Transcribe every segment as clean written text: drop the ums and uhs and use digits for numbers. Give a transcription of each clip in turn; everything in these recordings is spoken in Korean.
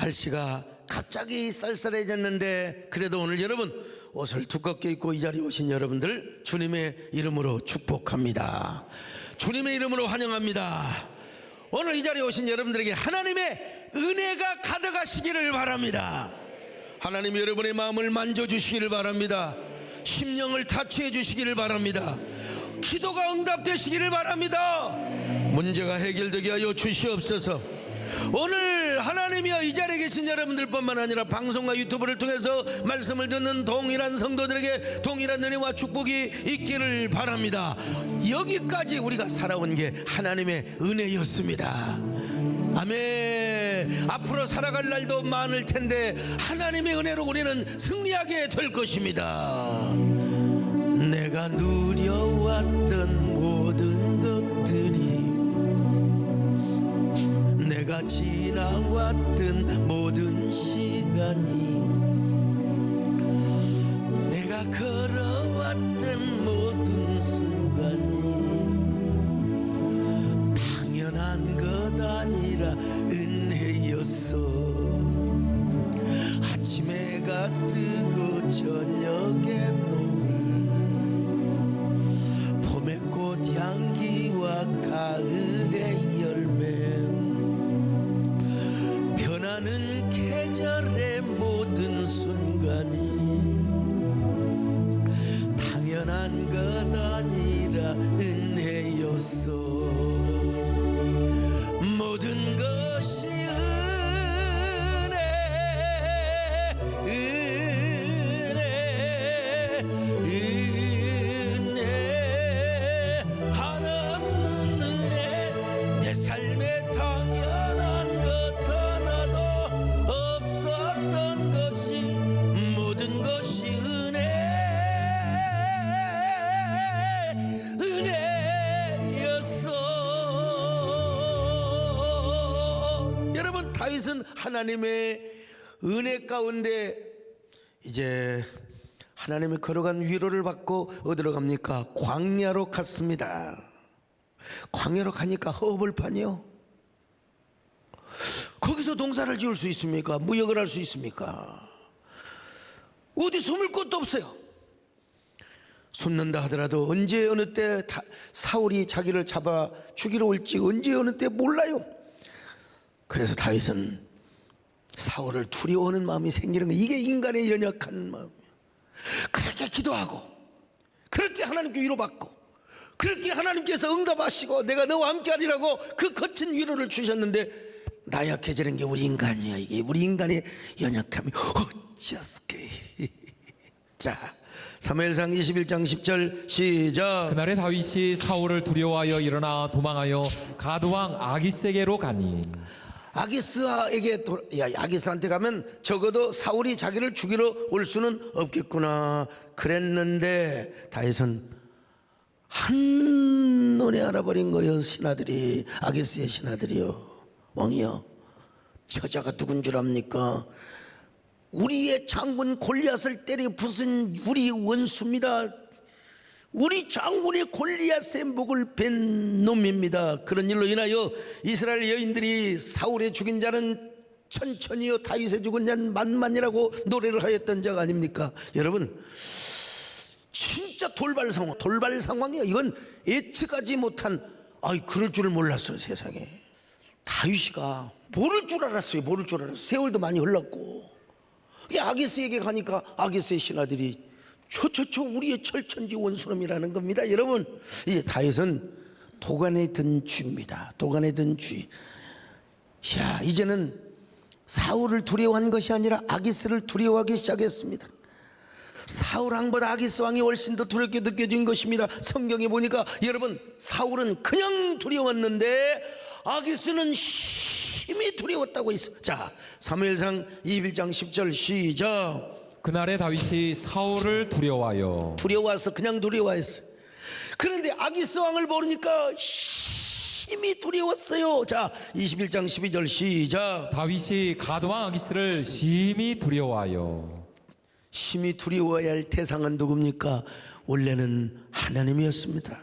날씨가 갑자기 쌀쌀해졌는데 그래도 오늘 여러분 옷을 두껍게 입고 이 자리에 오신 여러분들 주님의 이름으로 축복합니다. 주님의 이름으로 환영합니다. 오늘 이 자리에 오신 여러분들에게 하나님의 은혜가 가득하시기를 바랍니다. 하나님 여러분의 마음을 만져주시기를 바랍니다. 심령을 타치해 주시기를 바랍니다. 기도가 응답되시기를 바랍니다. 문제가 해결되게 하여 주시옵소서. 오늘 하나님이여 이 자리에 계신 여러분들뿐만 아니라 방송과 유튜브를 통해서 말씀을 듣는 동일한 성도들에게 동일한 은혜와 축복이 있기를 바랍니다. 여기까지 우리가 살아온 게 하나님의 은혜였습니다. 아멘. 앞으로 살아갈 날도 많을 텐데 하나님의 은혜로 우리는 승리하게 될 것입니다. 내가 누려왔던 모든 것들이, 내가 지나왔던 모든 시간이, 내가 걸어왔던 모든 순간이 당연한 것 아니라 은혜였어. 아침에 해가 뜨고 저녁에 노을, 봄의 꽃 향기와 가을의 열매, 변하는 계절의 모든 순간이 당연한 것 아니라 은혜였어. 모든 것이 은혜, 은혜, 은혜, 한없는 은혜. 내 삶에 당연한 것 하나도 없었던 것이 모든 것이 은혜, 은혜였어. 여러분, 다윗은 하나님의 은혜 가운데 이제 하나님의 걸어간 위로를 받고 어디로 갑니까? 광야로 갔습니다. 광야로 가니까 허벌판이요. 거기서 농사를 지을 수 있습니까? 무역을 할 수 있습니까? 어디 숨을 곳도 없어요. 숨는다 하더라도 언제 어느 때 사울이 자기를 잡아 죽이러 올지 언제 어느 때 몰라요. 그래서 다윗은 사울을 두려워하는 마음이 생기는 거예요. 이게 인간의 연약한 마음이에요. 그렇게 기도하고 그렇게 하나님께 위로받고 그렇게 하나님께서 응답하시고 내가 너와 함께하리라고 그 거친 위로를 주셨는데 나약해지는 게 우리 인간이야. 이게 우리 인간의 연약함이 어찌하스게. 자, 사무엘상 21장 10절 시작. 그날에 다윗이 사울을 두려워하여 일어나 도망하여 가드왕 아기스에게로 가니. 아기스한테 가면 적어도 사울이 자기를 죽이러 올 수는 없겠구나 그랬는데 다윗은 한눈에 알아버린 거예요. 신하들이, 아기스의 신하들이요. 왕이요, 저자가 누군 줄 압니까? 우리의 장군 골리앗을 때려 부순 우리 원수입니다. 우리 장군의 골리앗의 목을 벤 놈입니다. 그런 일로 인하여 이스라엘 여인들이 사울의 죽인 자는 천천히요 다윗의 죽은 자는 만만이라고 노래를 하였던 적 아닙니까? 여러분, 진짜 돌발 상황이야. 이건 예측하지 못한, 그럴 줄을 몰랐어요. 세상에. 다윗이가 모를 줄 알았어요. 모를 줄 알았어요. 세월도 많이 흘렀고. 아기스에게 가니까 아기스의 신하들이 저 우리의 철천지 원수놈이라는 겁니다. 여러분, 이제 다윗은 도간에 든 쥐입니다. 도간에 든 쥐. 야, 이제는 사울을 두려워한 것이 아니라 아기스를 두려워하기 시작했습니다. 사울 왕보다 아기스 왕이 훨씬 더 두렵게 느껴진 것입니다. 성경에 보니까 여러분, 사울은 그냥 두려웠는데 아기스는 심히 두려웠다고 있어요. 자, 사무엘상 21장 10절 시작. 그날에 다윗이 사울을 두려워서 그냥 두려워했어요. 그런데 아기스 왕을 모르니까 심히 두려웠어요. 자, 21장 12절 시작. 다윗이 가드왕 아기스를 심히 두려워하여. 심히 두려워해야 할 대상은 누굽니까? 원래는 하나님이었습니다.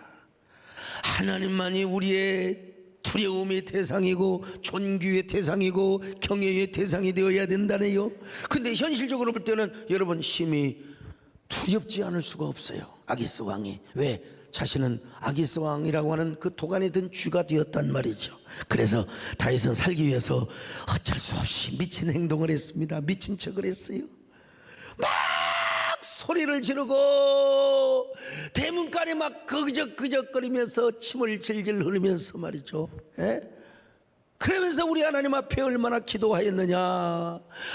하나님만이 우리의 두려움의 대상이고 존귀의 대상이고 경외의 대상이 되어야 된다네요. 근데 현실적으로 볼 때는 여러분 심히 두렵지 않을 수가 없어요. 아기스 왕이. 왜? 자신은 아기스 왕이라고 하는 그 도간에 든 쥐가 되었단 말이죠. 그래서 다윗은 살기 위해서 어쩔 수 없이 미친 행동을 했습니다. 미친 척을 했어요. 막 소리를 지르고 대문간에 막 그적그적거리면서 침을 질질 흐르면서 말이죠. 예? 그러면서 우리 하나님 앞에 얼마나 기도하였느냐.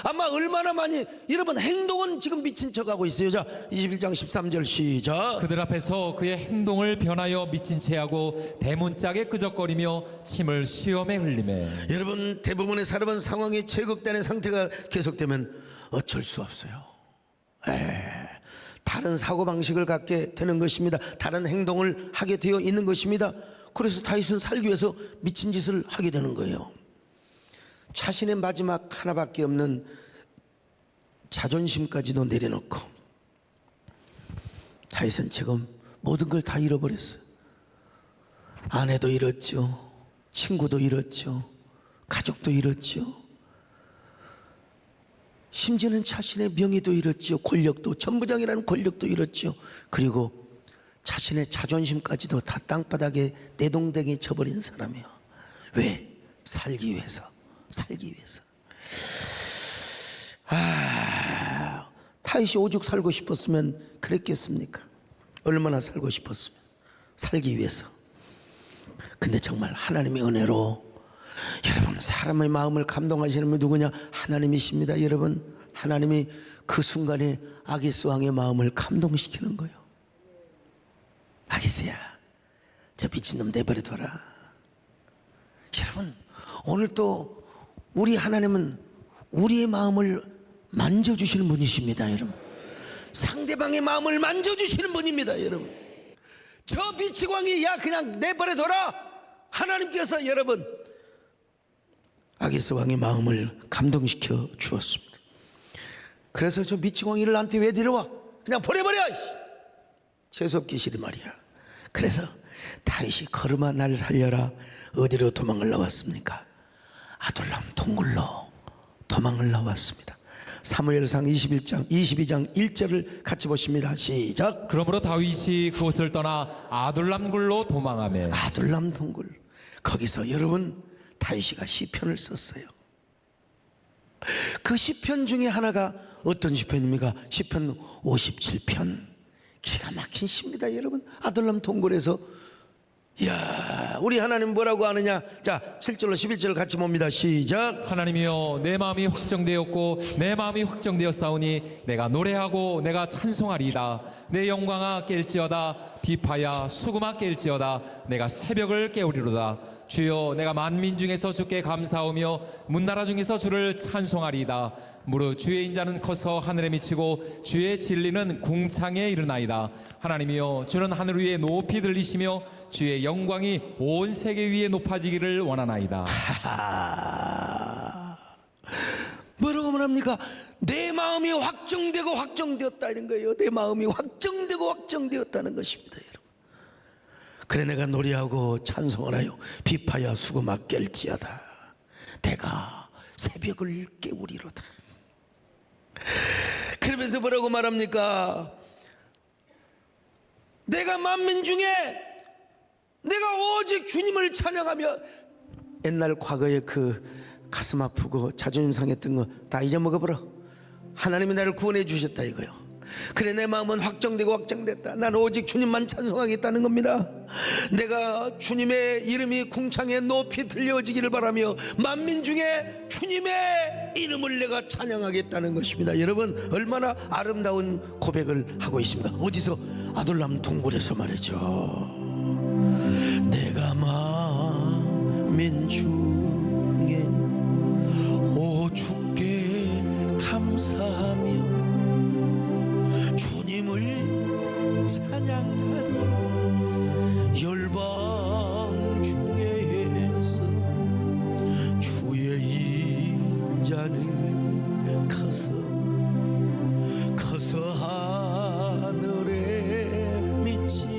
아마 얼마나 많이. 여러분 행동은 지금 미친 척하고 있어요. 자 21장 13절 시작. 그들 앞에서 그의 행동을 변하여 미친 채하고 대문짝에 끄적거리며 침을 시험에 흘리매. 여러분 대부분의 사람은 상황이 제극단의 상태가 계속되면 어쩔 수 없어요. 다른 사고방식을 갖게 되는 것입니다. 다른 행동을 하게 되어 있는 것입니다. 그래서 다윗은 살기 위해서 미친 짓을 하게 되는 거예요. 자신의 마지막 하나밖에 없는 자존심까지도 내려놓고 다윗은 지금 모든 걸 다 잃어버렸어요. 아내도 잃었죠. 친구도 잃었죠. 가족도 잃었죠. 심지어는 자신의 명예도 잃었죠. 권력도, 전부장이라는 권력도 잃었죠. 그리고 자신의 자존심까지도 다 땅바닥에 내동댕이 쳐버린 사람이에요. 왜? 살기 위해서. 살기 위해서. 다윗이 오죽 살고 싶었으면 그랬겠습니까? 얼마나 살고 싶었으면. 살기 위해서. 근데 정말 하나님의 은혜로, 여러분 사람의 마음을 감동하시는 분이 누구냐? 하나님이십니다. 여러분 하나님이 그 순간에 아기스 왕의 마음을 감동시키는 거예요. 아기스야, 저 미친놈 내버려둬라. 여러분 오늘 또 우리 하나님은 우리의 마음을 만져주시는 분이십니다. 여러분 상대방의 마음을 만져주시는 분입니다. 여러분 저 미치광이 야 그냥 내버려둬라. 하나님께서 여러분 아기스 왕의 마음을 감동시켜 주었습니다. 그래서 저 미치광이를 나한테 왜 데려와? 그냥 보내버려. 재수없기 싫이 말이야. 그래서 다윗이 걸음아 날 살려라. 어디로 도망을 나왔습니까? 아둘람 동굴로 도망을 나왔습니다. 사무엘상 22장 1절을 같이 보십니다. 시작. 그러므로 다윗이 그곳을 떠나 아둘람굴로 도망하매. 아둘람 동굴. 거기서 여러분 다윗이가 시편을 썼어요. 그 시편 중에 하나가 어떤 시편입니까? 시편 57편. 기가 막힌 시입니다. 여러분 아둘람 동굴에서 이야 우리 하나님 뭐라고 하느냐. 자 7절로 11절 같이 봅니다. 시작. 하나님이여 내 마음이 확정되었고 내 마음이 확정되었사오니 내가 노래하고 내가 찬송하리이다. 내 영광아 깰지어다. 비파야 수금아 깰지어다. 내가 새벽을 깨우리로다. 주여 내가 만민 중에서 주께 감사하며 문나라 중에서 주를 찬송하리이다. 무릇 주의 인자는 커서 하늘에 미치고 주의 진리는 궁창에 이르나이다. 하나님이여 주는 하늘 위에 높이 들리시며 주의 영광이 온 세계 위에 높아지기를 원하나이다. 뭐라고 말합니까? 내 마음이 확정되고 확정되었다는 거예요. 내 마음이 확정되고 확정되었다는 것입니다. 여러분 그래 내가 노래하고 찬송을 하여 비파야 수금아 깰지어다. 내가 새벽을 깨우리로다. 그러면서 뭐라고 말합니까? 내가 만민 중에 내가 오직 주님을 찬양하며. 옛날 과거에 그 가슴 아프고 자존심 상했던 거 다 잊어먹어버려. 하나님이 나를 구원해 주셨다 이거요. 그래 내 마음은 확정되고 확정됐다. 나는 오직 주님만 찬송하겠다는 겁니다. 내가 주님의 이름이 궁창에 높이 들려지기를 바라며 만민 중에 주님의 이름을 내가 찬양하겠다는 것입니다. 여러분 얼마나 아름다운 고백을 하고 있습니까? 어디서? 아둘람 동굴에서 말이죠. 내가 만민 중에 오 주께 감사하며 주님을 찬양하리. 열방 중에서 주의 인자는 커서 하늘에 미치고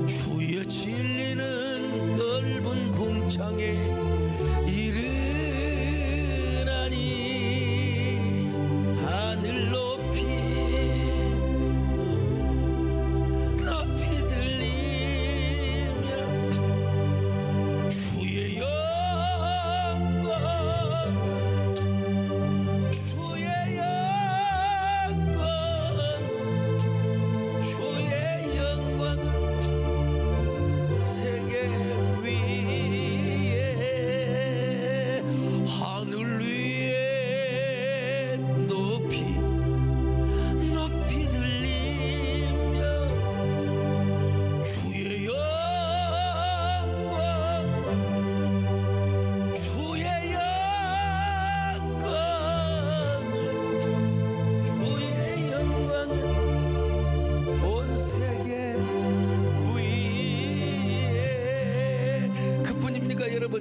주의 진리는 넓은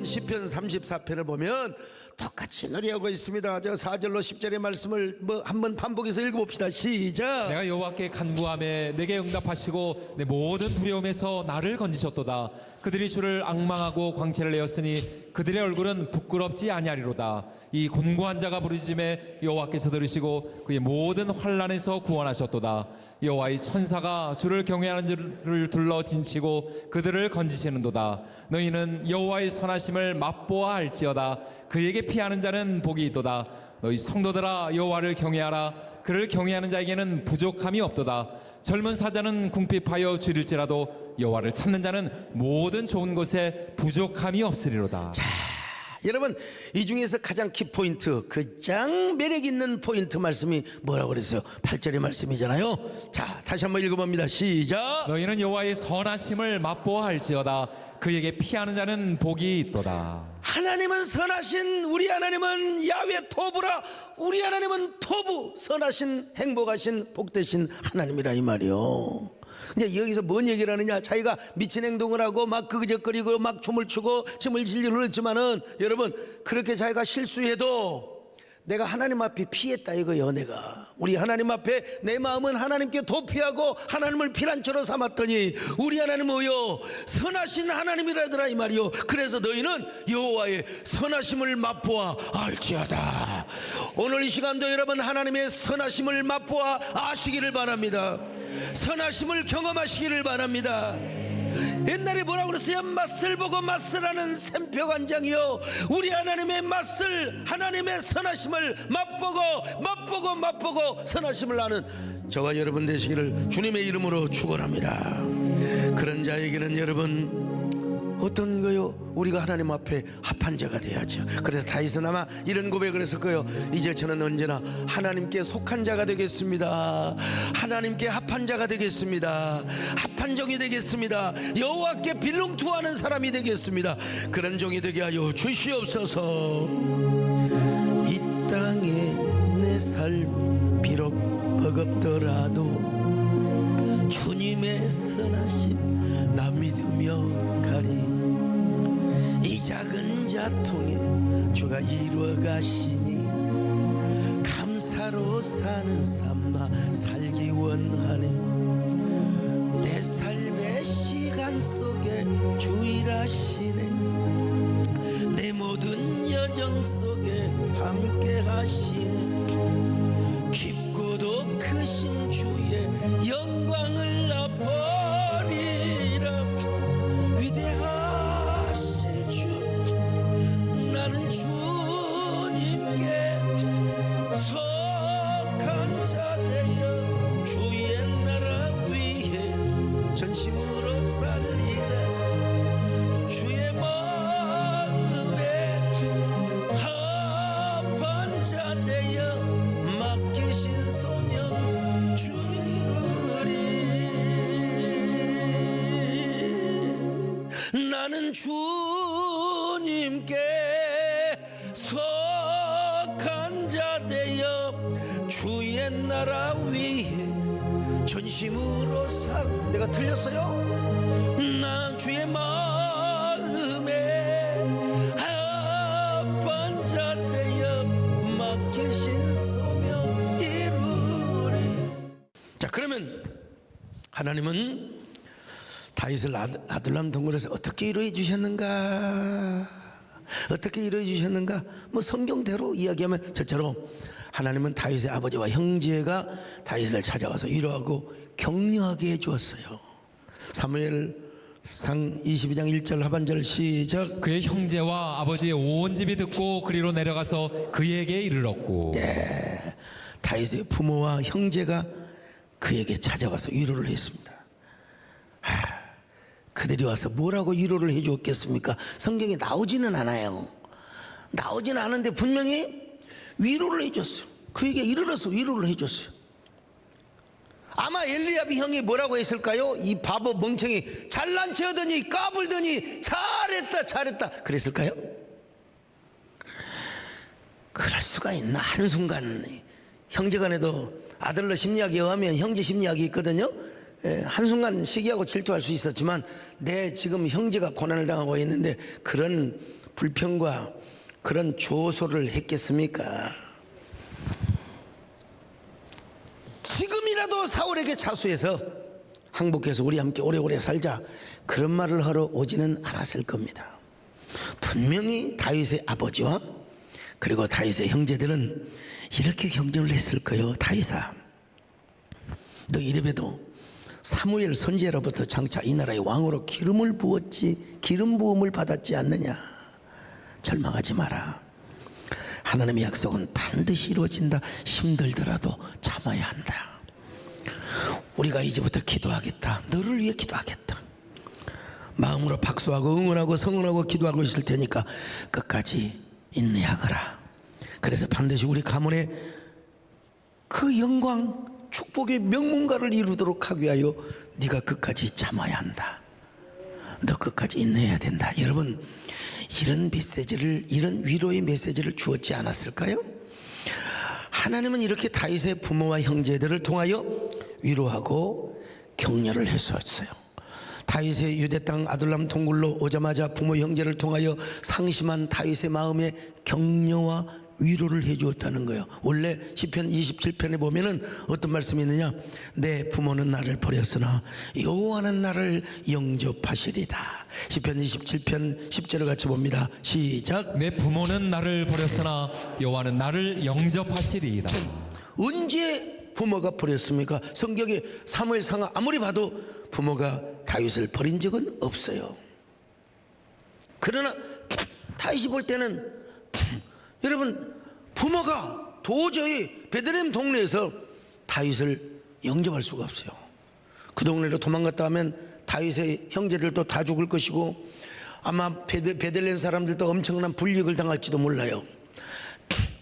여러분 시편 34편을 보면 똑같이 노래하고 있습니다. 저 4절로 10절의 말씀을 한번 반복해서 읽어봅시다. 시작. 내가 여호와께 간구하며 내게 응답하시고 내 모든 두려움에서 나를 건지셨도다. 그들이 주를 앙망하고 광채를 내었으니 그들의 얼굴은 부끄럽지 아니하리로다. 이 곤고한 자가 부르짖음에 여호와께서 들으시고 그의 모든 환난에서 구원하셨도다. 여호와의 천사가 주를 경외하는 자를 둘러 진치고 그들을 건지시는도다. 너희는 여호와의 선하심을 맛보아 알지어다. 그에게 피하는 자는 복이 있도다. 너희 성도들아 여호와를 경외하라. 그를 경외하는 자에게는 부족함이 없도다. 젊은 사자는 궁핍하여 줄일지라도 여호와를 찾는 자는 모든 좋은 것에 부족함이 없으리로다. 여러분 이 중에서 가장 키포인트, 가장 매력 있는 포인트 말씀이 뭐라고 그랬어요? 8절의 말씀이잖아요. 자, 다시 한번 읽어봅니다. 시작. 너희는 여호와의 선하심을 맛보아 알지어다. 그에게 피하는 자는 복이 있도다. 하나님은 선하신, 우리 하나님은 야훼 토브라, 우리 하나님은 토부, 선하신, 행복하신, 복되신 하나님이라 이 말이요. 이제 여기서 뭔 얘기를 하느냐? 자기가 미친 행동을 하고 막 그그적거리고 막 춤을 추고 춤을 질질 흘렀지만은 여러분 그렇게 자기가 실수해도 내가 하나님 앞에 피했다 이거요. 내가 우리 하나님 앞에 내 마음은 하나님께 도피하고 하나님을 피난처로 삼았더니 우리 하나님은 뭐요? 선하신 하나님이라더라 이 말이요. 그래서 너희는 여호와의 선하심을 맛보아 알지어다. 오늘 이 시간도 여러분 하나님의 선하심을 맛보아 아시기를 바랍니다. 선하심을 경험하시기를 바랍니다. 옛날에 뭐라고 그랬어요? 맛을 보고 맛을하는 샘표관장이요. 우리 하나님의 맛을, 하나님의 선하심을 맛보고 선하심을 아는 저와 여러분 되시기를 주님의 이름으로 축원합니다. 그런 자에게는 여러분 어떤 거요? 우리가 하나님 앞에 합한 자가 돼야죠. 그래서 다윗은 아마 이런 고백을 했을 거예요. 이제 저는 언제나 하나님께 속한 자가 되겠습니다. 하나님께 합한 자가 되겠습니다. 합한 종이 되겠습니다. 여호와께 빌롱투하는 사람이 되겠습니다. 그런 종이 되게 하여 주시옵소서. 이 땅에 내 삶이 비록 버겁더라도 주님의 선하심 나 믿으며 가리. 이 작은 자통에 주가 이루어 가시니 감사로 사는 삶 나 살기 원하네. 내 삶의 시간 속에 주 일하시네. 내 모든 여정 속에 함께 하시네. 깊고도 크신 주의 영광을 나 버리라. 위대하신 주 나는 주님께 속한 자 되어 주의 나라 위해 전심으로 살리라. 주의 마음에 합한 자 되어 맡기신 소명 주리리. 나는 주님께 속한 자 되어 주의 나라 위해 전심으로 살. 내가 틀렸어요? 나 주의 마음에 합한 자 되어 맡기신 소명 이루리. 자, 그러면 하나님은 다윗을 아둘람 동굴에서 어떻게 이루어 주셨는가? 어떻게 이루어 주셨는가? 뭐 성경대로 이야기하면 저처럼 하나님은 다윗의 아버지와 형제가 다윗을 찾아와서 위로하고 격려하게 해주었어요. 사무엘상 22장 1절 하반절 시작. 그의 형제와 아버지의 온 집이 듣고 그리로 내려가서 그에게 이르렀고. 다윗의 부모와 형제가 그에게 찾아와서 위로를 했습니다. 그들이 와서 뭐라고 위로를 해주었겠습니까? 성경에 나오지는 않아요. 나오지는 않은데 분명히 위로를 해줬어요. 그에게 이르러서 위로를 해줬어요. 아마 엘리야비 형이 뭐라고 했을까요? 이 바보 멍청이 잘난 체하더니 까불더니 잘했다 그랬을까요? 그럴 수가 있나? 한순간 형제간에도 아들러 심리학에 의하면 형제 심리학이 있거든요. 한순간 시기하고 질투할 수 있었지만 내 지금 형제가 고난을 당하고 있는데 그런 불평과 그런 조소를 했겠습니까? 지금이라도 사울에게 자수해서 항복해서 우리 함께 오래오래 살자, 그런 말을 하러 오지는 않았을 겁니다. 분명히 다윗의 아버지와 그리고 다윗의 형제들은 이렇게 격려를 했을 거예요. 다윗아, 너 이래봬도 사무엘 선지자로부터 장차 이 나라의 왕으로 기름을 부었지, 기름 부음을 받았지 않느냐. 절망하지 마라. 하나님의 약속은 반드시 이루어진다. 힘들더라도 참아야 한다. 우리가 이제부터 기도하겠다. 너를 위해 기도하겠다. 마음으로 박수하고 응원하고 성원하고 기도하고 있을 테니까 끝까지 인내하거라. 그래서 반드시 우리 가문의 그 영광, 축복의 명문가를 이루도록 하기 위하여 네가 끝까지 참아야 한다. 너 끝까지 인내해야 된다. 여러분, 이런 메시지를, 이런 위로의 메시지를 주었지 않았을까요? 하나님은 이렇게 다윗의 부모와 형제들을 통하여 위로하고 격려를 했었어요. 다윗의 유대 땅 아둘람 동굴로 오자마자 부모 형제를 통하여 상심한 다윗의 마음에 격려와 위로를 해주었다는 거예요. 원래 시편 27편에 보면은 어떤 말씀이 있느냐? 내 부모는 나를 버렸으나 여호와는 나를 영접하시리다. 시편 27편 10절을 같이 봅니다. 시작. 내 부모는 나를 버렸으나 여호와는 나를 영접하시리이다. 언제 부모가 버렸습니까? 성경에 사무엘상하 아무리 봐도 부모가 다윗을 버린 적은 없어요. 그러나 다윗이 볼 때는 여러분, 부모가 도저히 베들레헴 동네에서 다윗을 영접할 수가 없어요. 그 동네로 도망갔다 하면 다윗의 형제들도 다 죽을 것이고 아마 베들레헴 사람들도 엄청난 불이익을 당할지도 몰라요.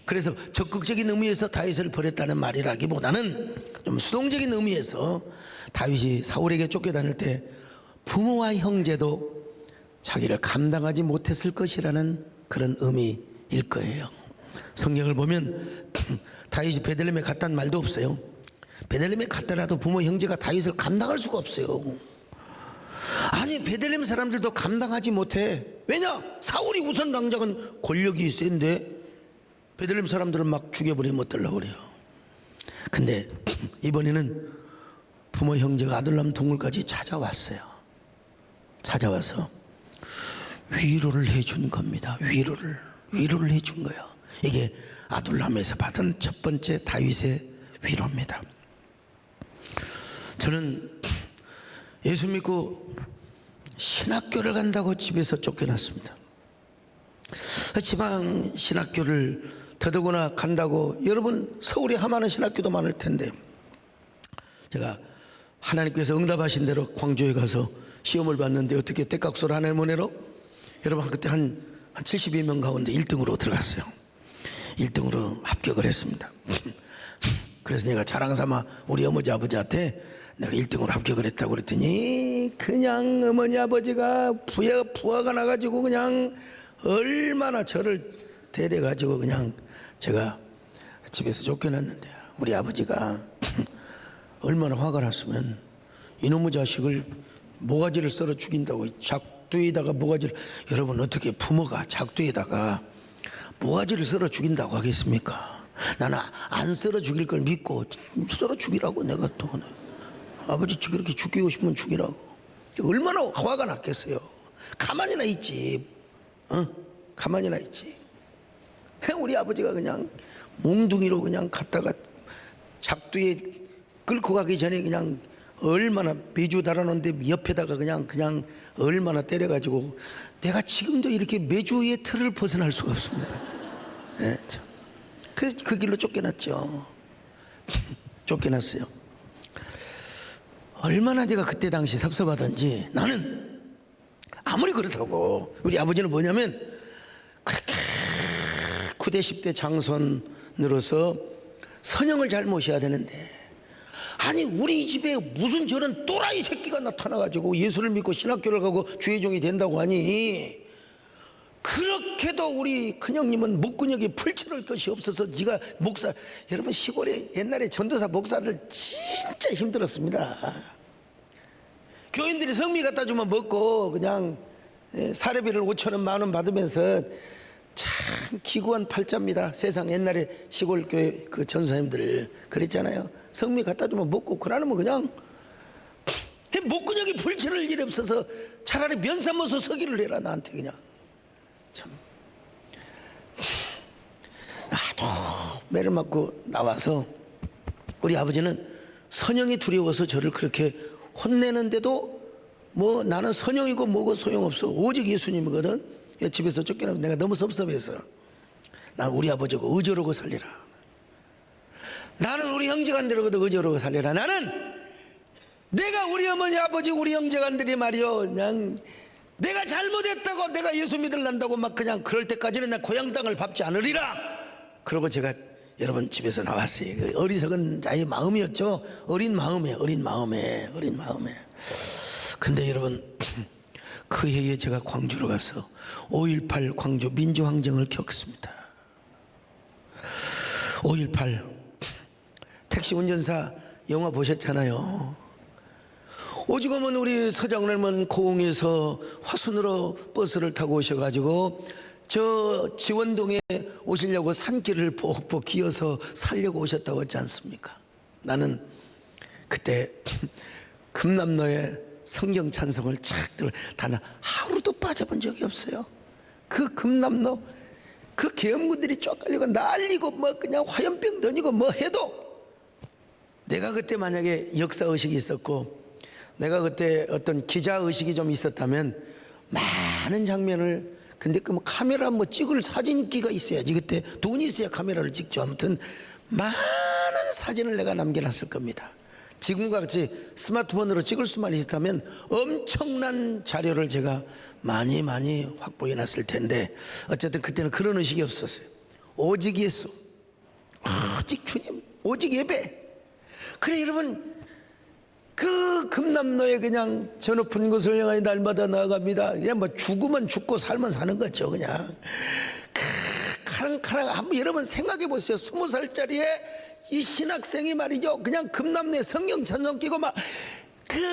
그래서 적극적인 의미에서 다윗을 버렸다는 말이라기보다는 좀 수동적인 의미에서 다윗이 사울에게 쫓겨다닐 때 부모와 형제도 자기를 감당하지 못했을 것이라는 그런 의미일 거예요. 성경을 보면 다윗이 베들레헴에 갔다는 말도 없어요. 베들레헴에 갔더라도 부모 형제가 다윗을 감당할 수가 없어요. 아니, 베들레헴 사람들도 감당하지 못해. 왜냐? 사울이 우선 당장은 권력이 센데 베들레헴 사람들은 막 죽여버리면 어쩌려고 그래요. 근데 이번에는 부모 형제가 아둘람 동굴까지 찾아왔어요. 찾아와서 위로를 해준 겁니다. 위로를 해준 거예요. 이게 아둘람에서 받은 첫 번째 다윗의 위로입니다. 저는 예수 믿고 신학교를 간다고 집에서 쫓겨났습니다. 지방 신학교를 더더구나 간다고, 여러분 서울에 하마는 신학교도 많을 텐데 제가 하나님께서 응답하신 대로 광주에 가서 시험을 봤는데 어떻게 때깍소를 하나님 은혜로 여러분 그때 한 72명 가운데 1등으로 들어갔어요. 1등으로 합격을 했습니다. 그래서 내가 자랑삼아 우리 어머니 아버지한테 내가 1등으로 합격을 했다고 그랬더니 그냥 어머니 아버지가 부하가 나가지고 그냥 얼마나 저를 데려가지고 그냥 제가 집에서 쫓겨났는데 우리 아버지가 얼마나 화가 났으면 이놈의 자식을 모가지를 썰어 죽인다고, 작두에다가 모가지를, 여러분 어떻게 부모가 작두에다가 모가지를 썰어 죽인다고 하겠습니까? 나는 안 썰어 죽일 걸 믿고 썰어 죽이라고 내가 또 아버지 그렇게 죽이고 싶으면 죽이라고. 얼마나 화가 났겠어요. 가만히나 있지. 가만히나 있지. 우리 아버지가 그냥 몽둥이로 그냥 갔다가 작두에 끌고 가기 전에 그냥 얼마나 매주 달아놓는데 옆에다가 그냥 얼마나 때려가지고 내가 지금도 이렇게 매주의 틀을 벗어날 수가 없습니다. 네, 참. 그래서 그 길로 쫓겨났죠. 쫓겨났어요. 얼마나 제가 그때 당시 섭섭하던지. 나는 아무리 그렇다고 우리 아버지는 뭐냐면 그렇게 9대 10대 장손으로서 선영을 잘 모셔야 되는데, 아니 우리 집에 무슨 저런 또라이 새끼가 나타나가지고 예수를 믿고 신학교를 가고 주의종이 된다고 하니, 그렇게도 우리 큰형님은 목근육이 풀칠할 것이 없어서 네가 목사, 여러분 시골에 옛날에 전도사 목사들 진짜 힘들었습니다. 교인들이 성미 갖다 주면 먹고 그냥 사례비를 5천 원, 10,000원 받으면서 참 기구한 팔자입니다. 세상 옛날에 시골 교회 그 전사님들 그랬잖아요. 성미 갖다 주면 먹고 그러면 그냥 목근육이 불치를 일이 없어서 차라리 면사무소 서기를 해라 나한테 그냥. 참 나도 매를 맞고 나와서 우리 아버지는 선영이 두려워서 저를 그렇게 혼내는데도 뭐 나는 선영이고 뭐고 소용없어 오직 예수님이거든. 집에서 쫓겨나면 내가 너무 섭섭해서 난 우리 아버지고 의저로고 살리라. 나는 우리 형제간들하고도 의저로고 살리라. 나는 내가 우리 어머니 아버지 우리 형제간들이 말이요 그냥 내가 잘못했다고 내가 예수 믿을란다고 막 그냥 그럴 때까지는 나 고향 땅을 밟지 않으리라. 그러고 제가 여러분 집에서 나왔어요. 그 어리석은 자의 마음이었죠. 어린 마음에. 근데 여러분 그 해에 제가 광주로 가서 5.18 광주 민주항쟁을 겪습니다. 5.18 택시 운전사 영화 보셨잖아요. 오죽하면 우리 서장님은 고흥에서 화순으로 버스를 타고 오셔가지고 저 지원동에 오시려고 산길을 복 기어서 살려고 오셨다고 했지 않습니까? 나는 그때 금남로에 성경 찬송을 착 들어 단 하루도 빠져본 적이 없어요. 그 금남로 그 계엄군들이 쫓갈리고 난리고 뭐 그냥 화염병 던지고 뭐 해도 내가 그때 만약에 역사의식이 있었고 내가 그때 어떤 기자의식이 좀 있었다면 많은 장면을 근데 그 뭐 카메라 뭐 찍을 사진기가 있어야지 그때 돈이 있어야 카메라를 찍죠. 아무튼 많은 사진을 내가 남겨놨을 겁니다. 지금과 같이 스마트폰으로 찍을 수만 있었다면 엄청난 자료를 제가 많이 확보해 놨을 텐데 어쨌든 그때는 그런 의식이 없었어요. 오직 예수, 오직 주님, 오직 예배. 그래 여러분 그 금남로에 그냥 저 높은 곳을 향하여 날마다 나아갑니다. 그냥 뭐 죽으면 죽고 살면 사는 거죠. 그냥 카랑카랑 한번 여러분 생각해 보세요. 20살짜리에 이 신학생이 말이죠. 그냥 금남로에 성경 찬송 끼고 막 그것은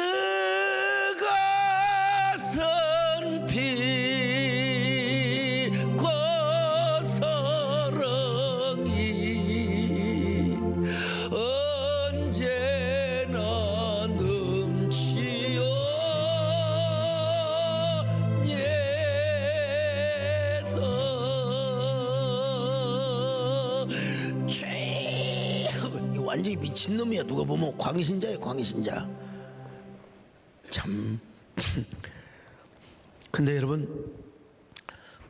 빛과 사랑이 언제나 넘치어 완전히 미친놈이야. 누가 보면 광신자야 광신자. 참 근데 여러분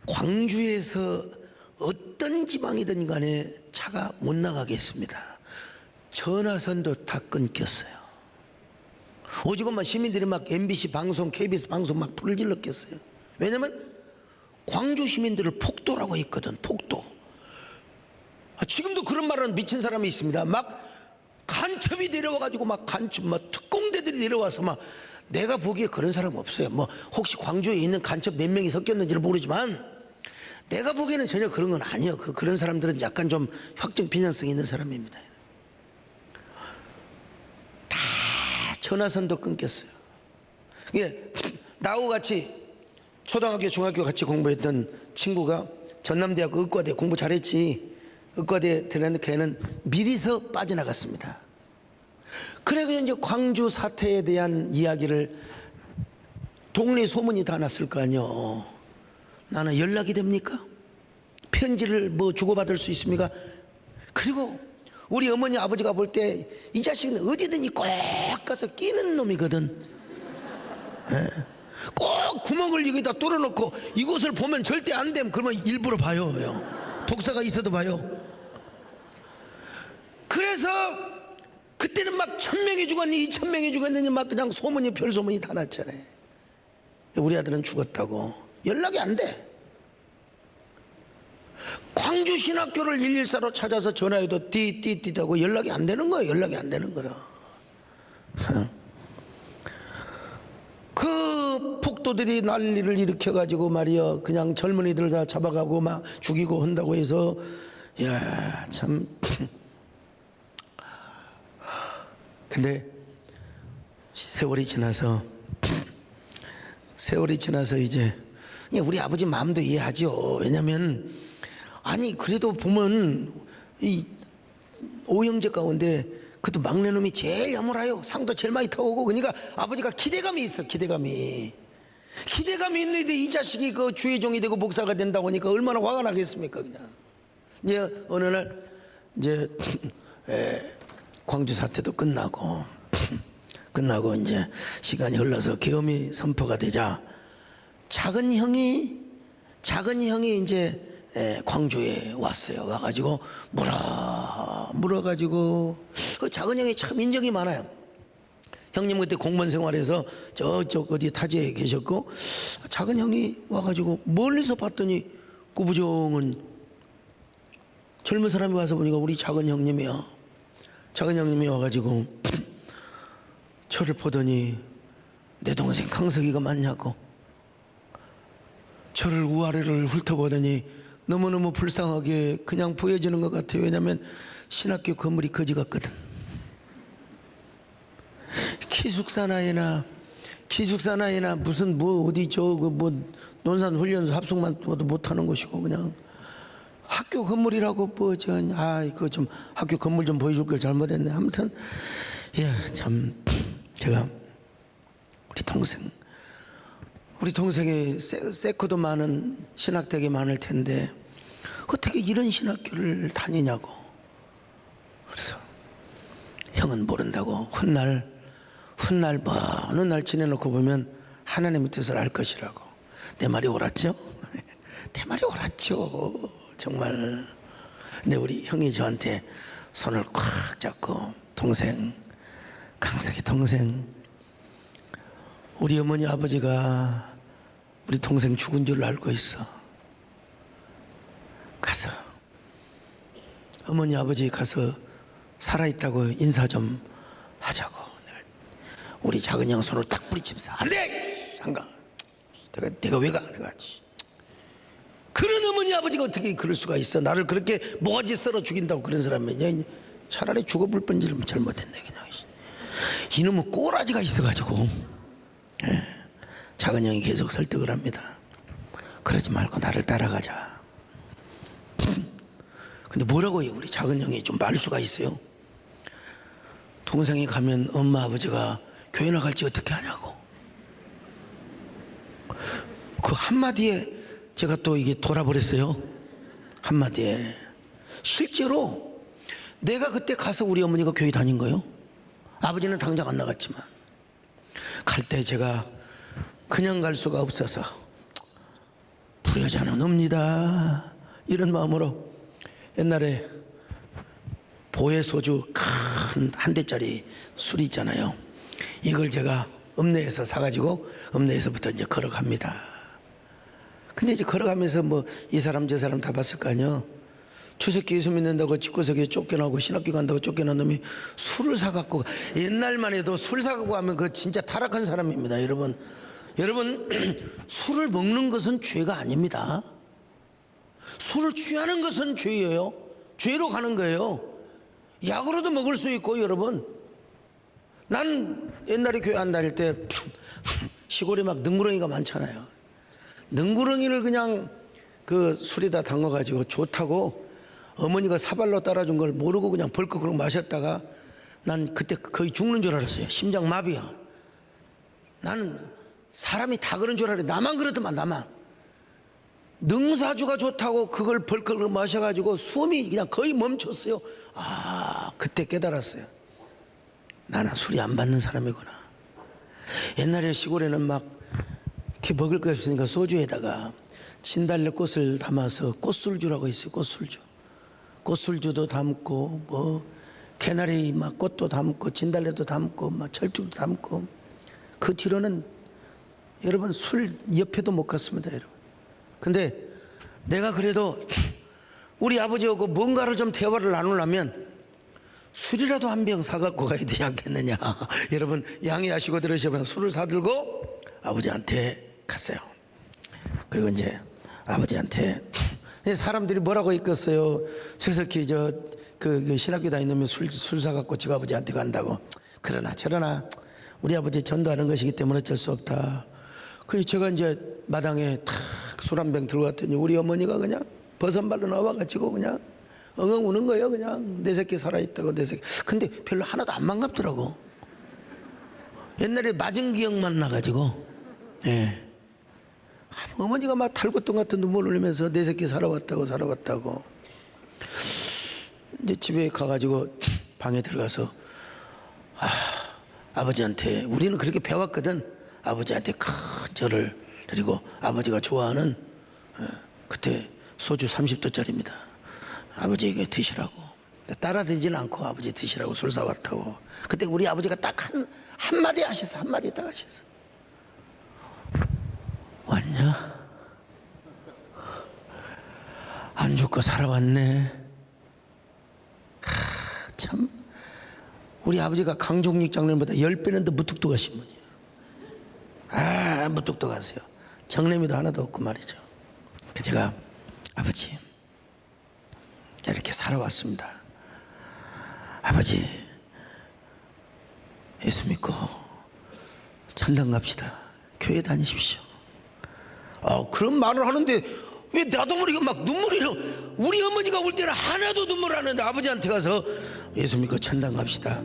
광주에서 어떤 지방이든 간에 차가 못 나가게 했습니다. 전화선도 다 끊겼어요. 오죽하면 시민들이 막 MBC 방송 KBS 방송 막 불질렀겠어요. 왜냐면 광주 시민들을 폭도라고 했거든. 폭도. 지금도 그런 말하는 미친 사람이 있습니다. 막 간첩이 내려와가지고 막 간첩, 막 특공대들이 내려와서 막 내가 보기에 그런 사람 없어요. 뭐 혹시 광주에 있는 간첩 몇 명이 섞였는지는 모르지만 내가 보기에는 전혀 그런 건 아니에요. 그런 사람들은 약간 좀 확정 비난성이 있는 사람입니다. 다 전화선도 끊겼어요. 이게 나하고 같이 초등학교, 중학교 같이 공부했던 친구가 전남대학교 의과대 공부 잘했지. 의과대에 들어갔는데 걔는 미리서 빠져나갔습니다. 그래서 이제 광주 사태에 대한 이야기를 동네 소문이 다 났을 거 아니요. 나는 연락이 됩니까? 편지를 뭐 주고받을 수 있습니까? 그리고 우리 어머니 아버지가 볼 때 이 자식은 어디든지 꼭 가서 끼는 놈이거든. 꼭 구멍을 여기다 뚫어놓고 이곳을 보면 절대 안 됨. 그러면 일부러 봐요. 독사가 있어도 봐요. 그래서 그때는 막 1,000명이 죽었니 2,000명이 죽었느니 막 그냥 소문이 별소문이 다 났잖아요. 우리 아들은 죽었다고 연락이 안 돼. 광주 신학교를 114로 찾아서 전화해도 띠띠띠하고 연락이 안 되는 거예요. 연락이 안 되는 거예요. 그 폭도들이 난리를 일으켜가지고 말이야 그냥 젊은이들 다 잡아가고 막 죽이고 한다고 해서 야 참. 근데 세월이 지나서 이제 우리 아버지 마음도 이해하죠. 왜냐면 아니 그래도 보면 이 오형제 가운데 그래도 막내놈이 제일 야물어요. 상도 제일 많이 타오고. 그러니까 아버지가 기대감이 있어. 기대감이 있는데 이 자식이 그 주의 종이 되고 목사가 된다고 하니까 얼마나 화가 나겠습니까. 그냥 이제 어느 날 이제 광주 사태도 끝나고 이제 시간이 흘러서 계엄이 선포가 되자 작은 형이 이제 광주에 왔어요. 와가지고 물어가지고 그 작은 형이 참 인정이 많아요. 형님 그때 공무원 생활에서 저쪽 어디 타지에 계셨고 작은 형이 와가지고 멀리서 봤더니 구부정은 젊은 사람이 와서 보니까 우리 작은 형님이야. 작은 형님이 와가지고 저를 보더니 내 동생 강석이가 맞냐고 저를 우아래를 훑어보더니 너무너무 불쌍하게 그냥 보여지는 것 같아요. 왜냐하면 신학교 건물이 거지 같거든. 기숙사 나이나 무슨 뭐 어디 뭐 논산 훈련소 합숙만 못하는 곳이고 그냥 학교 건물이라고 이거 좀 학교 건물 좀 보여줄 걸 잘못했네. 아무튼 참 제가 우리 동생이 세코도 많은 신학대학이 많을 텐데 어떻게 이런 신학교를 다니냐고. 그래서 형은 모른다고 훗날 어느 날 지내놓고 보면 하나님의 뜻을 알 것이라고. 내 말이 옳았죠? 내 말이 옳았죠. 정말. 근데 우리 형이 저한테 손을 꽉 잡고 강석이 동생, 우리 어머니 아버지가 우리 동생 죽은 줄 알고 있어. 가서 어머니 아버지 가서 살아있다고 인사 좀 하자고. 우리 작은 형 손을 딱 뿌리치면서 안 돼! 안 가. 내가 왜 가? 내가 그런 어머니 아버지가 어떻게 그럴 수가 있어. 나를 그렇게 모가지 썰어 죽인다고 그런 사람이냐. 차라리 죽어볼 뻔지를 잘못했네. 그냥 이놈은 꼬라지가 있어가지고 작은 형이 계속 설득을 합니다. 그러지 말고 나를 따라가자. 근데 뭐라고요? 우리 작은 형이 좀 말수가 있어요. 동생이 가면 엄마 아버지가 교회 나갈지 어떻게 하냐고. 그 한마디에 제가 또 이게 돌아버렸어요. 한마디에. 실제로 내가 그때 가서 우리 어머니가 교회 다닌 거예요. 아버지는 당장 안 나갔지만 갈 때 제가 그냥 갈 수가 없어서 불효자는 옵니다 이런 마음으로 옛날에 보혜 소주 큰 한 대짜리 술이 있잖아요. 이걸 제가 읍내에서 사가지고 읍내에서부터 이제 걸어갑니다. 근데 이제 걸어가면서 뭐 이 사람 저 사람 다 봤을 거 아니에요. 추석 예수 믿는다고 집구석에 쫓겨나고 신학교 간다고 쫓겨난 놈이 술을 사갖고, 옛날만 해도 술 사갖고 하면 그 진짜 타락한 사람입니다. 여러분 술을 먹는 것은 죄가 아닙니다. 술을 취하는 것은 죄예요. 죄로 가는 거예요. 약으로도 먹을 수 있고. 여러분, 난 옛날에 교회 안 다닐 때 시골에 막 능구렁이가 많잖아요. 능구렁이를 그냥 그 술에다 담가가지고 좋다고 어머니가 사발로 따라준 걸 모르고 그냥 벌컥 그러고 마셨다가 난 그때 거의 죽는 줄 알았어요. 심장마비야. 나는 사람이 다 그런 줄 알았는데 나만 그러더만. 나만. 능사주가 좋다고 그걸 벌컥 마셔가지고 숨이 그냥 거의 멈췄어요. 아, 그때 깨달았어요. 나는 술이 안 받는 사람이구나. 옛날에 시골에는 막 이렇게 먹을 거 없으니까 소주에다가 진달래 꽃을 담아서 꽃술주라고 있어요. 꽃술주도 담고 뭐 개나리 막 꽃도 담고 진달래도 담고 막 철쭉도 담고. 그 뒤로는 여러분 술 옆에도 못 갔습니다. 여러분. 근데 내가 그래도 우리 아버지하고 뭔가를 좀 대화를 나누려면 술이라도 한 병 사갖고 가야 되지 않겠느냐. 여러분 양해하시고 들으시면 술을 사들고 아버지한테 갔어요. 그리고 이제 아버지한테 사람들이 뭐라고 있겠어요. 저렇게 그 신학교 다니는 술 사갖고 지가 아버지한테 간다고. 그러나 저러나 우리 아버지 전도하는 것이기 때문에 어쩔 수 없다. 그래서 제가 이제 마당에 탁 술 한 병 들고 갔더니 우리 어머니가 그냥 버선발로 나와가지고 그냥 엉엉 우는 거예요. 그냥 내 새끼 살아있다고 내 새끼. 근데 별로 하나도 안 반갑더라고. 옛날에 맞은 기억만 나가지고. 예. 어머니가 막 탈구똥 같은 눈물 흘리면서 내 새끼 살아왔다고. 이제 집에 가가지고 방에 들어가서 아버지한테 우리는 그렇게 배웠거든. 아버지한테 큰 절을 드리고 아버지가 좋아하는 그때 소주 30도짜리입니다. 아버지에게 드시라고. 따라 드리지는 않고 아버지 드시라고 술 사왔다고. 그때 우리 아버지가 딱 한마디 하셨어. 한마디 딱 하셨어. 왔냐? 안 죽고 살아왔네. 참 우리 아버지가 강종익 장로님보다 10배는 더 무뚝뚝하신 분이에요. 무뚝뚝하세요. 정내미도 하나도 없고 말이죠. 제가 아버지 자 이렇게 살아왔습니다. 아버지 예수 믿고 천당 갑시다. 교회 다니십시오. 그런 말을 하는데 왜 나도 모르게 막 눈물이 나. 우리 어머니가 올 때는 하나도 눈물 안 나는데 아버지한테 가서 예수 믿고 천당 갑시다.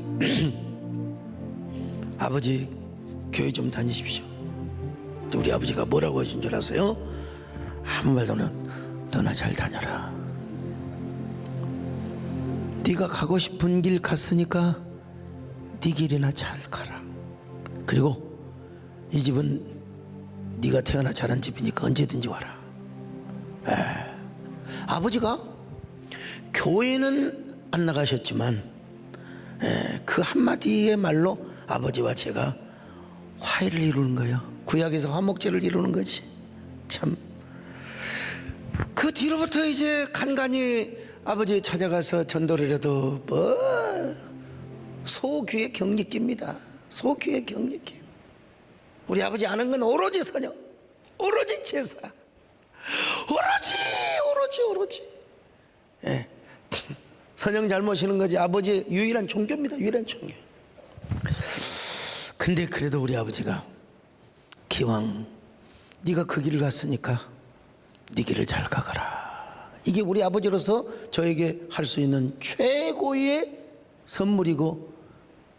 아버지 교회 좀 다니십시오. 우리 아버지가 뭐라고 하신 줄 아세요? 아무 말도 안 하고 너나 잘 다녀라. 네가 가고 싶은 길 갔으니까 네 길이나 잘 가라. 그리고 이 집은 네가 태어나 자란 집이니까 언제든지 와라. 아버지가 교회는 안 나가셨지만 그 한마디의 말로 아버지와 제가 화해를 이루는 거예요. 구약에서 화목제를 이루는 거지. 참. 그 뒤로부터 이제 간간히 아버지 찾아가서 전도를 해도 소규의 경리기입니다. 소규의 경리기. 우리 아버지 아는 건 오로지 선영, 오로지 제사, 오로지. 예. 선영 잘 모시는 거지. 아버지 유일한 종교입니다. 유일한 종교. 근데 그래도 우리 아버지가 기왕 네가 그 길을 갔으니까 네 길을 잘 가거라. 이게 우리 아버지로서 저에게 할 수 있는 최고의 선물이고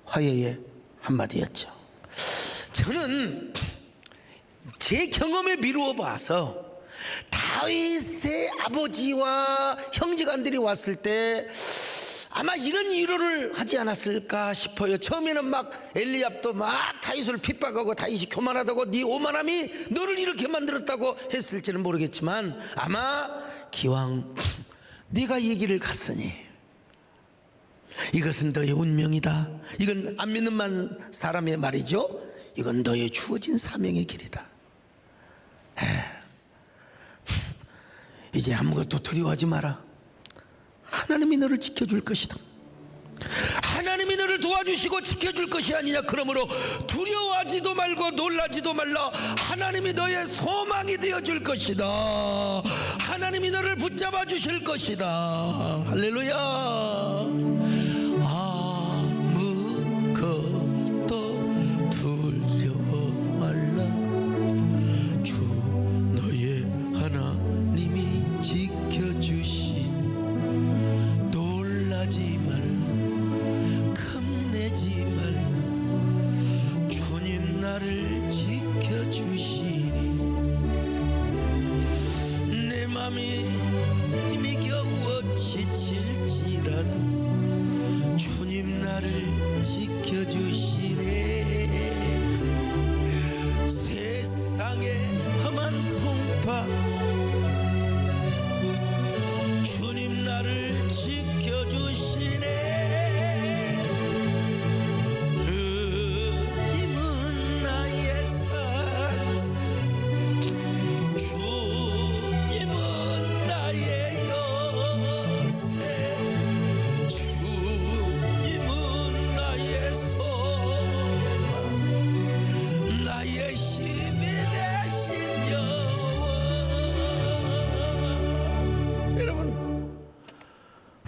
화해의 한마디였죠. 저는 제 경험에 미루어 봐서 다윗의 아버지와 형제간들이 왔을 때 아마 이런 위로를 하지 않았을까 싶어요. 처음에는 막 엘리압도 막 다윗을 핍박하고 다윗이 교만하다고 네 오만함이 너를 이렇게 만들었다고 했을지는 모르겠지만 아마 기왕 네가 이 길을 갔으니 이것은 너의 운명이다. 이건 안 믿는 사람의 말이죠. 이건 너의 주어진 사명의 길이다. 이제 아무것도 두려워하지 마라. 하나님이 너를 지켜줄 것이다. 하나님이 너를 도와주시고 지켜줄 것이 아니냐. 그러므로 두려워하지도 말고 놀라지도 말라. 하나님이 너의 소망이 되어줄 것이다. 하나님이 너를 붙잡아 주실 것이다. 할렐루야. 아무것도 두려워 말라. 주 너의 하나님이 지켜주시니 놀라지 말라. 겁내지 말라. 주님 나를 지켜주시니 내 맘이 힘이 겨워 지칠지라도 주님 나를 지켜주시네. 세상의 험한 풍파 주님 나를 지켜주시네. 주님은 나의 산성, 주님은 나의 요새, 주님은 나의 소망, 나의 힘이 되신 여호와. 여러분,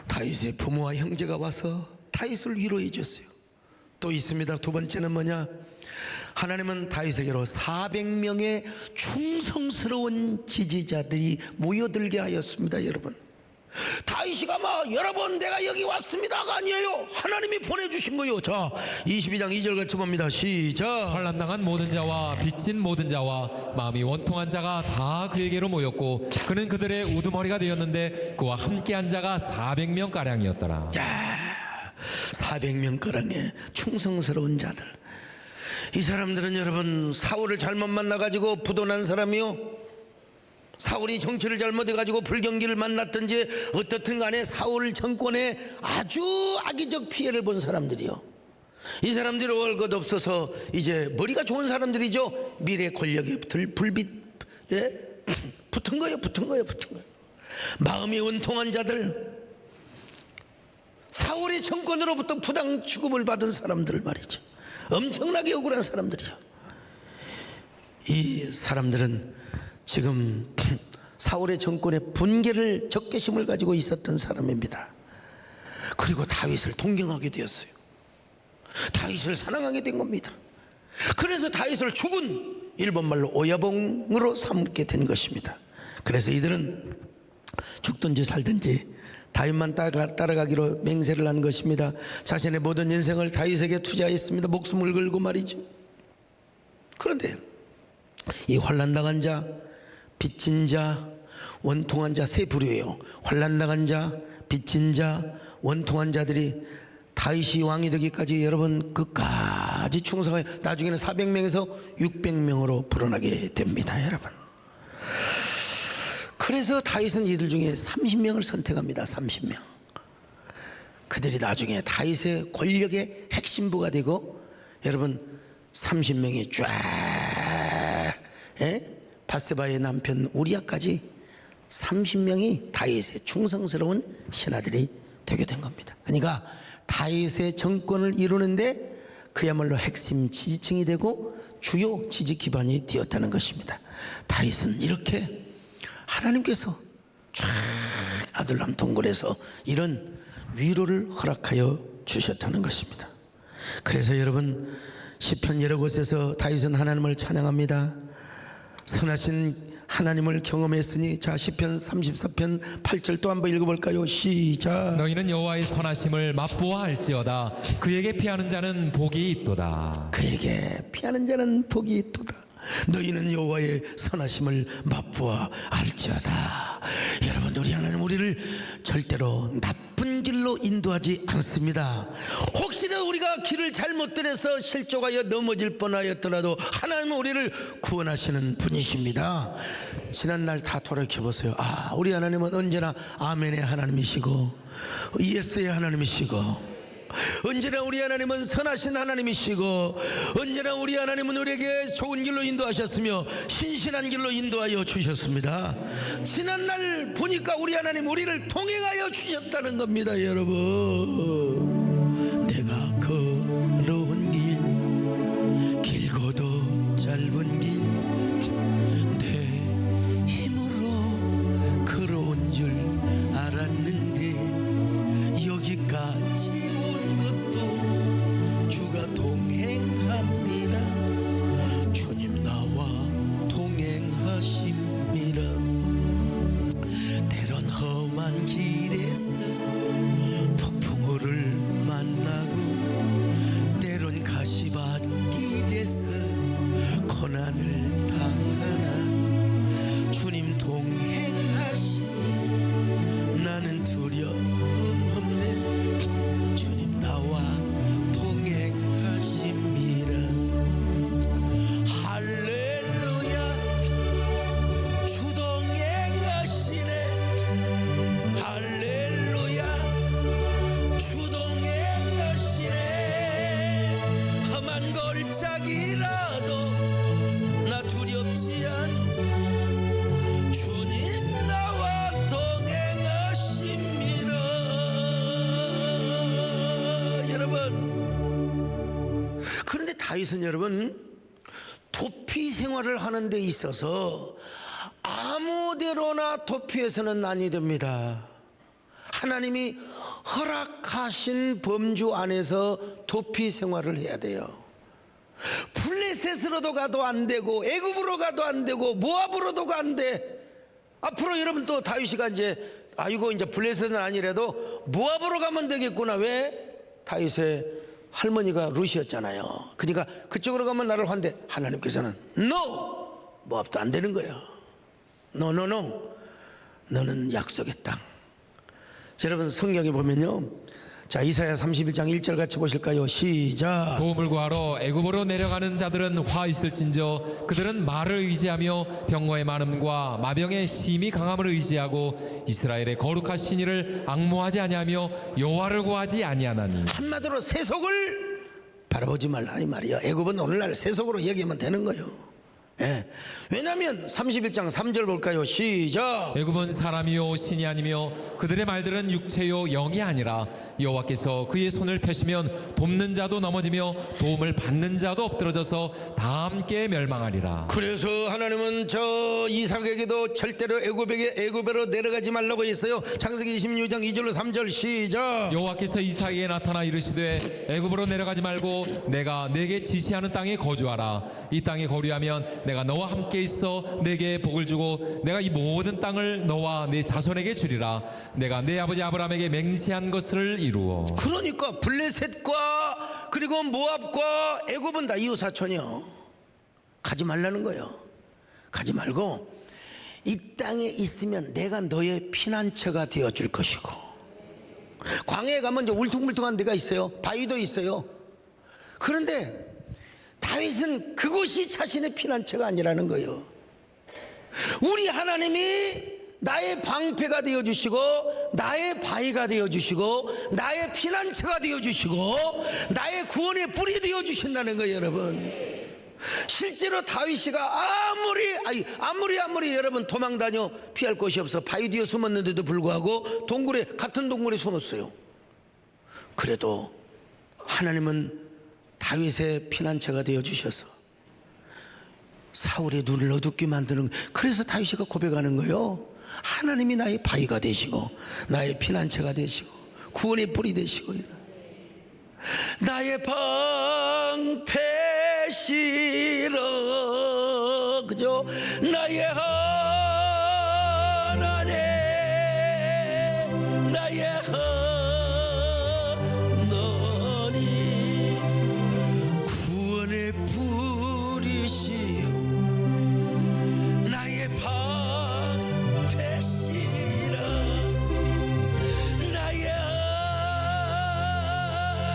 다윗의 부모와 형제가 와서 다윗을 위로해 줬어요. 또 있습니다. 두 번째는 뭐냐? 하나님은 다윗에게로 400명의 충성스러운 지지자들이 모여들게 하였습니다. 여러분, 다윗이 아마 여러분 내가 여기 왔습니다가 아니에요. 하나님이 보내주신 거예요. 자, 22장 2절 같이 봅니다. 시작. 환난당한 모든 자와 빚진 모든 자와 마음이 원통한 자가 다 그에게로 모였고 그는 그들의 우두머리가 되었는데 그와 함께한 자가 400명 가량이었더라. 400명 가량의 충성스러운 자들. 이 사람들은 여러분 사울을 잘못 만나가지고 부도난 사람이요, 사울이 정치를 잘못해가지고 불경기를 만났든지 어떻든 간에 사울 정권에 아주 악의적 피해를 본 사람들이요. 이 사람들이 올 것 없어서 이제 머리가 좋은 사람들이죠. 미래 권력에 붙은 거예요. 마음이 원통한 자들, 사울의 정권으로부터 부당 취급을 받은 사람들 말이죠. 엄청나게 억울한 사람들이죠. 이 사람들은 지금 사울의 정권의 분개를 적개심을 가지고 있었던 사람입니다. 그리고 다윗을 동경하게 되었어요. 다윗을 사랑하게 된 겁니다. 그래서 다윗을 죽은 일본말로 오야봉으로 삼게 된 것입니다. 그래서 이들은 죽든지 살든지 다윗만 따라가기로 맹세를 한 것입니다. 자신의 모든 인생을 다윗에게 투자했습니다. 목숨을 걸고 말이죠. 그런데 이 환난당한 자, 빚진 자, 원통한 자 세 부류예요. 환난당한 자, 빚진 자, 원통한 자들이 다윗이 왕이 되기까지 여러분 끝까지 충성하여 나중에는 400명에서 600명으로 불어나게 됩니다. 여러분, 그래서 다윗은 이들 중에 30명을 선택합니다. 30명. 그들이 나중에 다윗의 권력의 핵심부가 되고 여러분 30명이 쫙 바세바의 남편 우리아까지 30명이 다윗의 충성스러운 신하들이 되게 된 겁니다. 그러니까 다윗의 정권을 이루는데 그야말로 핵심 지지층이 되고 주요 지지 기반이 되었다는 것입니다. 다윗은 이렇게 하나님께서 쫙 아둘람 동굴에서 이런 위로를 허락하여 주셨다는 것입니다. 그래서 여러분 시편 여러 곳에서 다윗은 하나님을 찬양합니다. 선하신 하나님을 경험했으니, 자 시편 34편 8절 또 한번 읽어볼까요? 시작. 너희는 여호와의 선하심을 맛보아 알지어다. 그에게 피하는 자는 복이 있도다. 그에게 피하는 자는 복이 있도다. 너희는 여호와의 선하심을 맛보아 알지어다. 여러분, 우리 하나님 우리를 절대로 나쁜 길로 인도하지 않습니다. 혹시나 우리가 길을 잘못 들여서 실족하여 넘어질 뻔하였더라도 하나님은 우리를 구원하시는 분이십니다. 지난날 다 돌이켜보세요. 아, 우리 하나님은 언제나 아멘의 하나님이시고 예스의 하나님이시고, 언제나 우리 하나님은 선하신 하나님이시고, 언제나 우리 하나님은 우리에게 좋은 길로 인도하셨으며 신실한 길로 인도하여 주셨습니다. 지난날 보니까 우리 하나님 우리를 동행하여 주셨다는 겁니다. 여러분, 내가 걸어온 길, 길고도 짧은 길, 내 힘으로 걸어온 줄 알았는데 여기까지 온 것도 주가 동행함이라. 주님 나와 동행하심이라. 때론 험한 길에서 폭풍우를 만나고, 때론 가시밭길에서 고난을 당하나 주님 동행하시니 나는 두려움 없네. 주님 나와 동행하심이라. 할렐루야, 주 동행하시네. 할렐루야, 주 동행하시네. 험한 골짜기라도 나 두렵지 않. 주님 나와 동행하십니다. 여러분, 그런데 다윗은 여러분 도피 생활을 하는 데 있어서 아무데로나 도피해서는 아니 됩니다. 하나님이 허락하신 범주 안에서 도피 생활을 해야 돼요. 블레셋 블레셋으로도 가도 안 되고 애굽으로 가도 안 되고 모압으로도 안 돼. 앞으로 여러분 또 다윗이가 이제 아이고 이제 블레셋은 아니라도 모압으로 가면 되겠구나. 왜? 다윗의 할머니가 루시였잖아요. 그러니까 그쪽으로 가면 나를 환대. 하나님께서는 NO! 모압도 안 되는 거야. NO, NO, NO. 너는 약속의 땅. 자, 여러분 성경에 보면요, 자 이사야 31장 1절 같이 보실까요? 시작. 도움을 구하러 애굽으로 내려가는 자들은 화 있을진저 그들은 말을 의지하며 병거의 많음과 마병의 심히 강함을 의지하고 이스라엘의 거룩하신 이를 앙모하지 아니하며 여호와를 구하지 아니하나니. 한마디로 세속을 바라보지 말라 이 말이야. 애굽은 오늘날 세속으로 얘기하면 되는 거예요. 예. 왜냐하면 31장 3절 볼까요? 시작. 애굽은 사람이요 신이 아니며 그들의 말들은 육체요 영이 아니라 여호와께서 그의 손을 펴시면 돕는 자도 넘어지며 도움을 받는 자도 엎드러져서 다 함께 멸망하리라. 그래서 하나님은 저 이삭에게도 절대로 애굽으로 내려가지 말라고 했어요. 창세기 26장 2절로 3절 시작. 여호와께서 이삭에게 나타나 이르시되 애굽으로 내려가지 말고 내가 내게 지시하는 땅에 거주하라. 이 땅에 거류하면 내가 너와 함께 있어 내게 복을 주고 내가 이 모든 땅을 너와 내 자손에게 주리라. 내가 내 아버지 아브라함에게 맹세한 것을 이루어. 그러니까 블레셋과 그리고 모압과 애굽은 다 이웃 사촌이요. 가지 말라는 거예요. 가지 말고 이 땅에 있으면 내가 너의 피난처가 되어줄 것이고. 광야에 가면 이제 울퉁불퉁한 데가 있어요. 바위도 있어요. 그런데 다윗은 그곳이 자신의 피난처가 아니라는 거예요. 우리 하나님이 나의 방패가 되어주시고 나의 바위가 되어주시고 나의 피난처가 되어주시고 나의 구원의 뿔이 되어주신다는 거예요. 여러분 실제로 다윗이가 아무리 여러분 도망 다녀 피할 곳이 없어 바위 뒤에 숨었는데도 불구하고 같은 동굴에 숨었어요. 그래도 하나님은 다윗의 피난처가 되어주셔서 사울의 눈을 어둡게 만드는. 그래서 다윗이가 고백하는 거예요. 하나님이 나의 바위가 되시고 나의 피난처가 되시고 구원의 뿔이 되시고 나의 방패시러. 그죠? 나의 하나님 나의 하나님 구원의 뿔이시여 나의 방패시라. 나의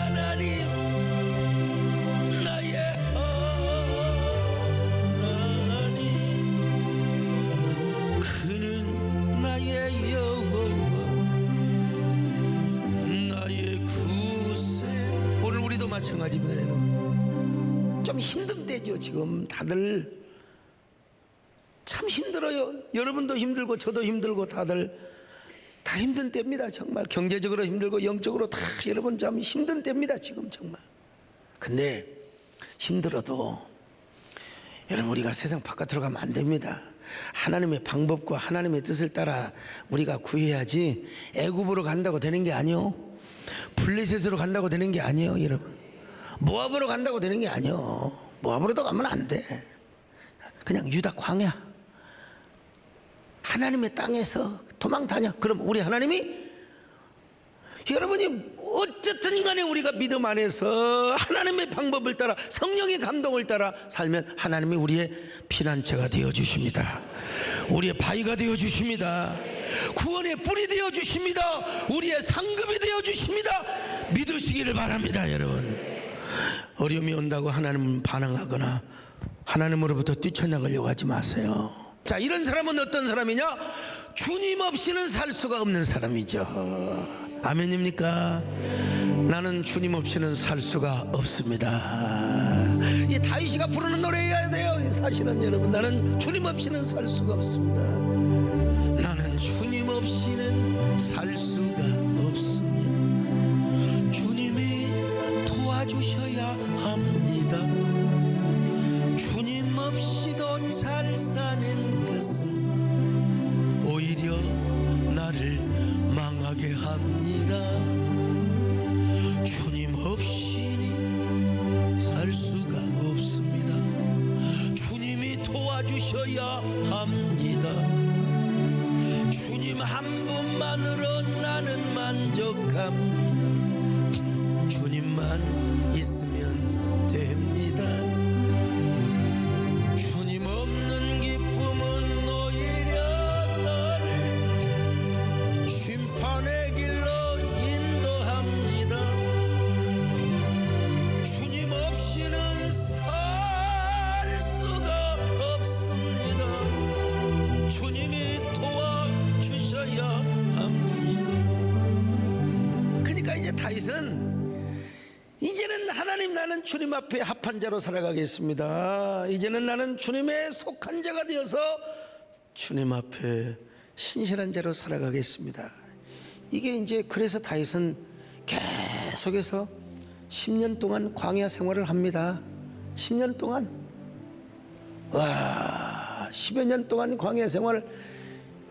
하나님 나의 하나님 그는 나의 여호와 나의 구세. 오늘 우리도 마찬가지입니다. 여러분 좀 힘든 때죠. 지금 다들 참 힘들어요. 여러분도 힘들고 저도 힘들고 다들 다 힘든 때입니다. 정말 경제적으로 힘들고 영적으로 다 여러분 참 힘든 때입니다. 지금 정말. 근데 힘들어도 여러분 우리가 세상 바깥으로 가면 안 됩니다. 하나님의 방법과 하나님의 뜻을 따라 우리가 구해야지. 애굽으로 간다고 되는 게 아니요. 블레셋으로 간다고 되는 게 아니에요. 여러분 모압으로 간다고 되는 게 아니요. 모압으로도 가면 안 돼. 그냥 유다 광야 하나님의 땅에서 도망 다녀. 그럼 우리 하나님이 여러분이 어쨌든 간에 우리가 믿음 안에서 하나님의 방법을 따라 성령의 감동을 따라 살면 하나님이 우리의 피난처가 되어주십니다. 우리의 바위가 되어주십니다. 구원의 뿔이 되어주십니다. 우리의 상급이 되어주십니다. 믿으시기를 바랍니다. 여러분 어려움이 온다고 하나님 반항하거나 하나님으로부터 뛰쳐나가려고 하지 마세요. 자, 이런 사람은 어떤 사람이냐? 주님 없이는 살 수가 없는 사람이죠. 아멘입니까? 나는 주님 없이는 살 수가 없습니다. 이 다윗이가 부르는 노래여야 돼요. 사실은 여러분 나는 주님 없이는 살 수가 없습니다. 나는 주님 없이는 살 수가 없습니다. 주님이 도와주셔야 합니다. 주님 없이도 잘 사는 것은 오히려 나를 망하게 합니다. 주님 없이는 살 수가 없습니다. 만족합니다. 주님만 있으면 됩니다. 주님 없는 기쁨은 오히려 나를 심판의 길로 인도합니다. 주님 없이는 살 수가 없습니다. 주님이 도와주셔야 합니다. 그러니까 이제 다윗은 이제는 하나님, 나는 주님 앞에 합한 자로 살아가겠습니다. 이제는 나는 주님의 속한 자가 되어서 주님 앞에 신실한 자로 살아가겠습니다. 이게 이제 그래서 다윗은 계속해서 10년 동안 광야 생활을 합니다. 10년 동안, 와, 10여 년 동안 광야 생활을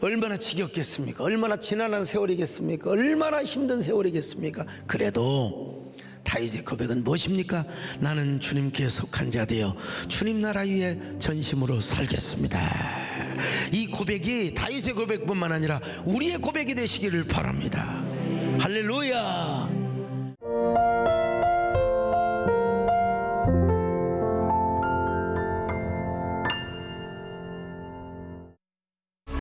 얼마나 지겹겠습니까? 얼마나 지난한 세월이겠습니까? 얼마나 힘든 세월이겠습니까? 그래도 다윗의 고백은 무엇입니까? 나는 주님께 속한 자 되어 주님 나라 위에 전심으로 살겠습니다. 이 고백이 다윗의 고백뿐만 아니라 우리의 고백이 되시기를 바랍니다. 할렐루야.